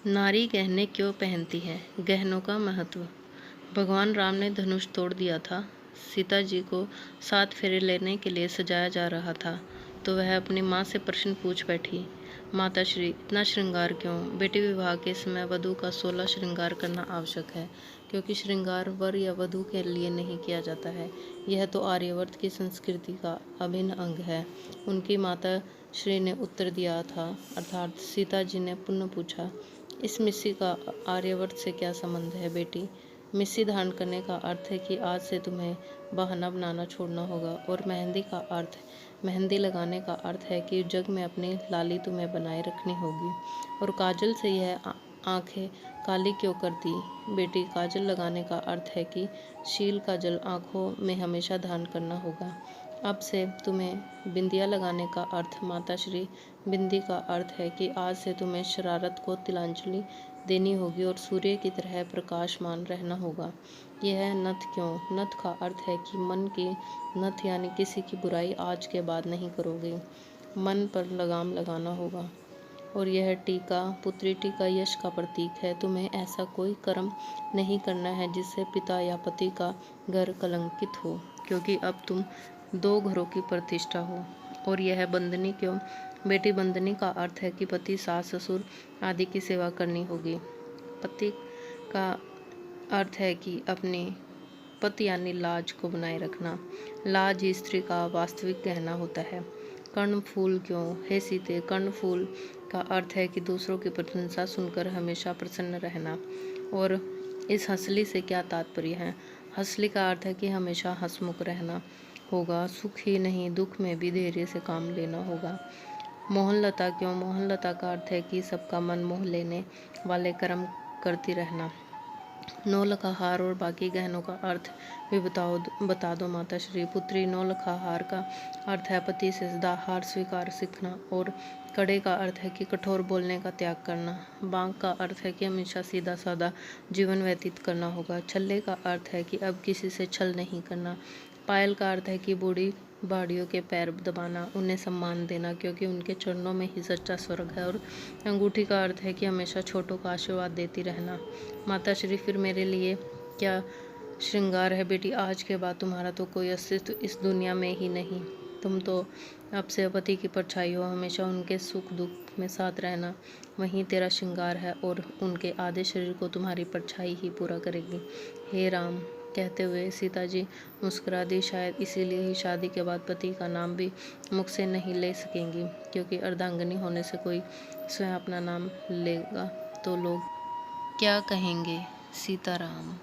नारी गहने क्यों पहनती है? गहनों का महत्व। भगवान राम ने धनुष तोड़ दिया था। सीता जी को 7 फेरे लेने के लिए सजाया जा रहा था, तो वह अपनी माँ से प्रश्न पूछ बैठी, माताश्री इतना श्रृंगार क्यों? बेटी, विवाह के समय वधू का 16 श्रृंगार करना आवश्यक है, क्योंकि श्रृंगार वर या वधू के लिए नहीं किया जाता है। यह तो आर्यावर्त की संस्कृति का अभिन्न अंग है। उनकी माता श्री ने उत्तर दिया था, अर्थात सीता जी ने पुनः पूछा, इस मिस्सी का आर्यावर्त से क्या संबंध है बेटी? मिस्सी धारण करने का अर्थ है कि आज से तुम्हें बहाना बनाना छोड़ना होगा, और मेहंदी लगाने का अर्थ है कि जग में अपनी लाली तुम्हें बनाए रखनी होगी। और काजल से यह आंखें काली क्यों कर दी? बेटी, काजल लगाने का अर्थ है कि शील का जल आंखों में हमेशा धारण करना होगा। अब से तुम्हें बिंदिया लगाने का अर्थ, माताश्री, बिंदी का अर्थ है कि आज से तुम्हें शरारत को तिलांजलि देनी होगी और सूर्य की तरह प्रकाशमान रहना होगा। यह नथ क्यों? नथ का अर्थ है कि मन की नथ, यानी किसी की बुराई आज के बाद नहीं करोगे। मन पर लगाम लगाना होगा। और यह टीका, पुत्री टीका यश का प्रतीक है। तुम्हें ऐसा कोई कर्म नहीं करना है जिससे पिता या पति का घर कलंकित हो, क्योंकि अब तुम 2 घरों की प्रतिष्ठा हो। और यह बंदनी क्यों? बेटी, बंदनी का अर्थ है कि पति, सास, ससुर आदि की सेवा करनी होगी। पति का अर्थ है कि अपने पति यानी लाज को बनाए रखना। लाज ही स्त्री का वास्तविक गहना होता है। कर्णफूल क्यों? हे सीते, कर्णफूल का अर्थ है कि दूसरों की प्रशंसा सुनकर हमेशा प्रसन्न रहना। और इस हंसली से क्या तात्पर्य है? हंसली का अर्थ है कि हमेशा हंसमुख रहना होगा। सुख ही नहीं, दुख में भी धैर्य से काम लेना होगा। मोहनलता क्यों? मोहनलता का अर्थ है कि सबका मन मोह लेने वाले कर्म करती रहना। 9 हार और बाकी गहनों का अर्थ भी बता दो माताश्री। पुत्री, 9 हार का अर्थ है पति से सदा हार स्वीकार सीखना। और कड़े का अर्थ है कि कठोर बोलने का त्याग करना। बांक का अर्थ है कि हमेशा सीधा साधा जीवन व्यतीत करना होगा। छल्ले का अर्थ है कि अब किसी से छल नहीं करना। पायल का अर्थ है कि बूढ़ी बाड़ियों के पैर दबाना, उन्हें सम्मान देना, क्योंकि उनके चरणों में ही सच्चा स्वर्ग है। और अंगूठी का अर्थ है कि हमेशा छोटों का आशीर्वाद देती रहना। माताश्री, फिर मेरे लिए क्या श्रृंगार है? बेटी, आज के बाद तुम्हारा तो कोई अस्तित्व इस दुनिया में ही नहीं। तुम तो अब से पति की परछाई हो, हमेशा उनके सुख दुख में साथ रहना, वहीं तेरा श्रृंगार है, और उनके आधे शरीर को तुम्हारी परछाई ही पूरा करेगी। हे राम, कहते हुए सीता जी मुस्कुरा दी। शायद इसीलिए ही शादी के बाद पति का नाम भी मुख से नहीं ले सकेंगी, क्योंकि अर्धांगिनी होने से कोई स्वयं अपना नाम लेगा तो लोग क्या कहेंगे? सीताराम।